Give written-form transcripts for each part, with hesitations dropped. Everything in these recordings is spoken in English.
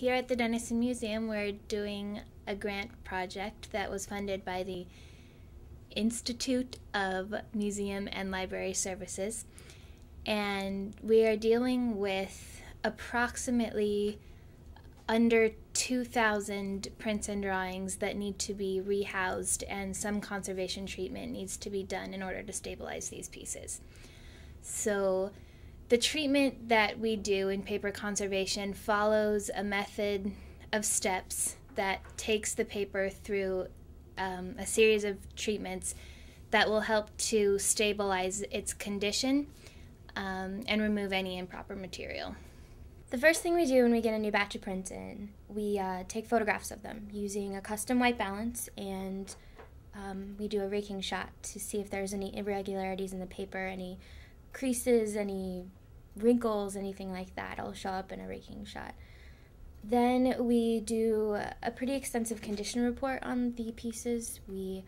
Here at the Denison Museum, we're doing a grant project that was funded by the Institute of Museum and Library Services, and we are dealing with approximately under 2,000 prints and drawings that need to be rehoused, and some conservation treatment needs to be done in order to stabilize these pieces. So the treatment that we do in paper conservation follows a method of steps that takes the paper through a series of treatments that will help to stabilize its condition and remove any improper material. The first thing we do when we get a new batch of prints in, we take photographs of them using a custom white balance, and we do a raking shot to see if there's any irregularities in the paper, any creases, any wrinkles, anything like that. It'll show up in a raking shot. Then we do a pretty extensive condition report on the pieces. We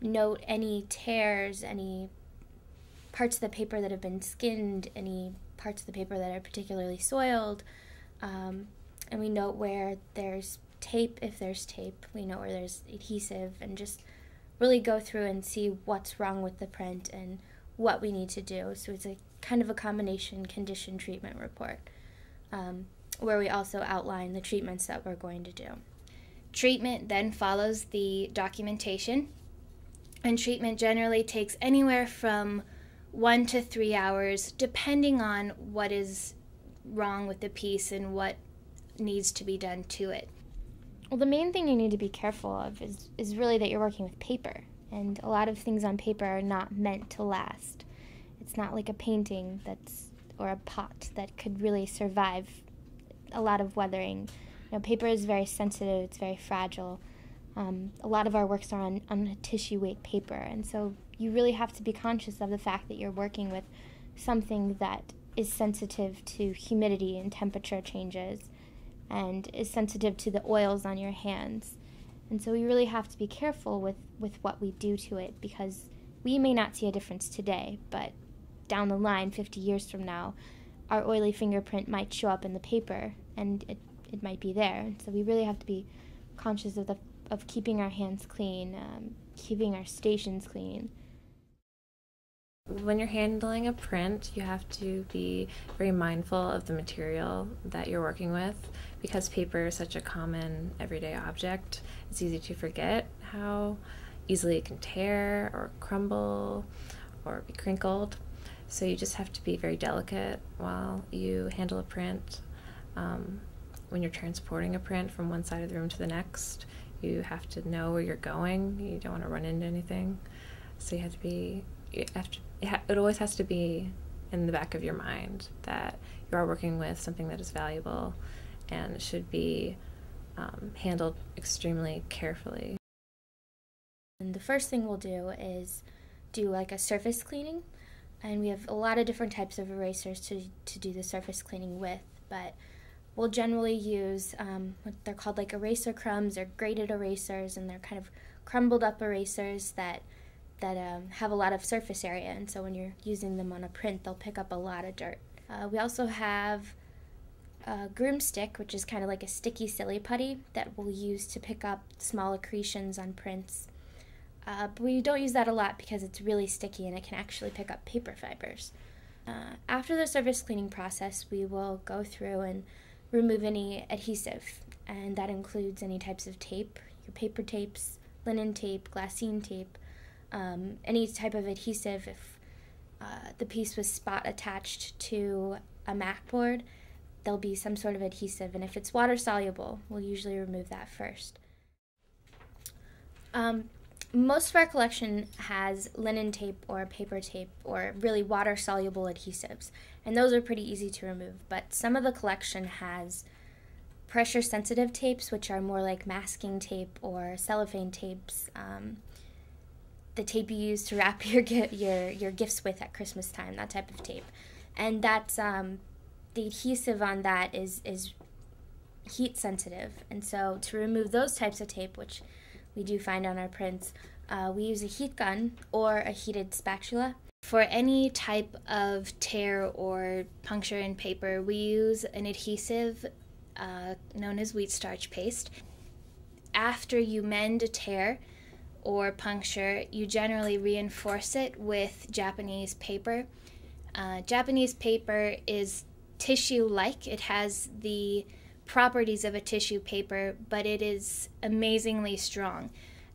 note any tears, any parts of the paper that have been skinned, any parts of the paper that are particularly soiled, and we note where there's tape, if there's tape. We know where there's adhesive, and just really go through and see what's wrong with the print and what we need to do. So it's a kind of a combination condition treatment report, where we also outline the treatments that we're going to do. Treatment then follows the documentation, and treatment generally takes anywhere from 1 to 3 hours, depending on what is wrong with the piece and what needs to be done to it. Well, the main thing you need to be careful of is really that you're working with paper, and a lot of things on paper are not meant to last. It's not like a painting or a pot that could really survive a lot of weathering. Paper is very sensitive, it's very fragile. A lot of our works are on a tissue weight paper, and so you really have to be conscious of the fact that you're working with something that is sensitive to humidity and temperature changes, and is sensitive to the oils on your hands. And so we really have to be careful with what we do to it, because we may not see a difference today, but down the line, 50 years from now, our oily fingerprint might show up in the paper, and it might be there. And so we really have to be conscious of keeping our hands clean, keeping our stations clean. When you're handling a print, you have to be very mindful of the material that you're working with, because paper is such a common everyday object. It's easy to forget how easily it can tear or crumble or be crinkled. So you just have to be very delicate while you handle a print. When you're transporting a print from one side of the room to the next, you have to know where you're going. You don't want to run into anything. So it always has to be in the back of your mind that you are working with something that is valuable and should be handled extremely carefully. And the first thing we'll do is do like a surface cleaning, and we have a lot of different types of erasers to do the surface cleaning with, but we'll generally use what they're called like eraser crumbs or graded erasers, and they're kind of crumbled up erasers that have a lot of surface area, and so when you're using them on a print, they'll pick up a lot of dirt. We also have a broomstick, which is kind of like a sticky silly putty that we'll use to pick up small accretions on prints. But we don't use that a lot because it's really sticky and it can actually pick up paper fibers. After the surface cleaning process, we will go through and remove any adhesive, and that includes any types of tape, your paper tapes, linen tape, glassine tape, any type of adhesive. If the piece was spot attached to a mat board, there'll be some sort of adhesive, and if it's water soluble, we'll usually remove that first. Most of our collection has linen tape or paper tape or really water soluble adhesives, and those are pretty easy to remove, but some of the collection has pressure sensitive tapes, which are more like masking tape or cellophane tapes, the tape you use to wrap your gifts with at Christmas time, that type of tape. And that's the adhesive on that is heat sensitive, and so to remove those types of tape, which we do find on our prints, we use a heat gun or a heated spatula. For any type of tear or puncture in paper, we use an adhesive known as wheat starch paste. After you mend a tear or puncture, you generally reinforce it with Japanese paper. Japanese paper is tissue-like. It has the properties of a tissue paper, but it is amazingly strong.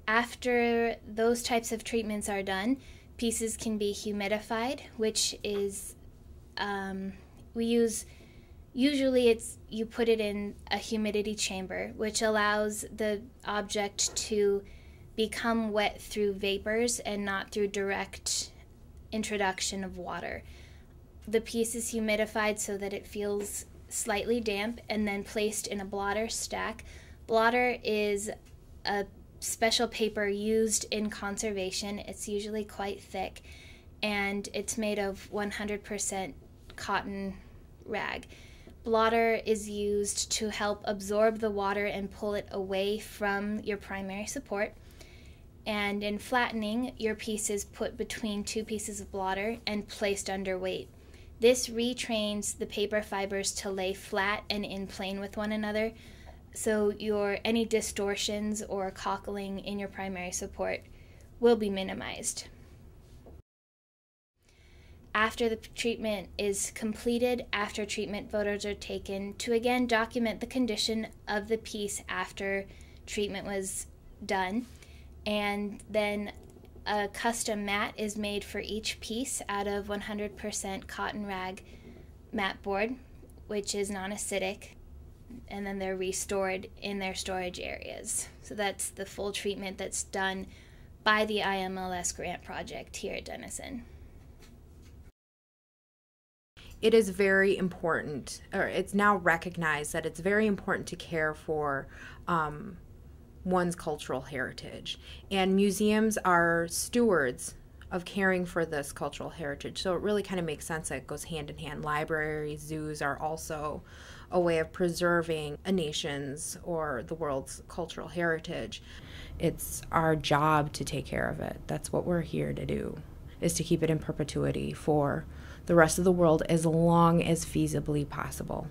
After those types of treatments are done, pieces can be humidified, which is, usually you put it in a humidity chamber, which allows the object to become wet through vapors and not through direct introduction of water. The piece is humidified so that it feels slightly damp and then placed in a blotter stack. Blotter is a special paper used in conservation. It's usually quite thick, and it's made of 100% cotton rag. Blotter is used to help absorb the water and pull it away from your primary support. And in flattening, your piece is put between two pieces of blotter and placed under weight. This retrains the paper fibers to lay flat and in plane with one another, so any distortions or cockling in your primary support will be minimized. After the treatment is completed, after treatment photos are taken to again document the condition of the piece after treatment was done, and then a custom mat is made for each piece out of 100% cotton rag mat board, which is non-acidic, and then they're restored in their storage areas. So that's the full treatment that's done by the IMLS grant project here at Denison. It is very important, or it's now recognized that it's very important to care for one's cultural heritage. And museums are stewards of caring for this cultural heritage. So it really kind of makes sense that it goes hand in hand. Libraries, zoos are also a way of preserving a nation's or the world's cultural heritage. It's our job to take care of it. That's what we're here to do, is to keep it in perpetuity for the rest of the world as long as feasibly possible.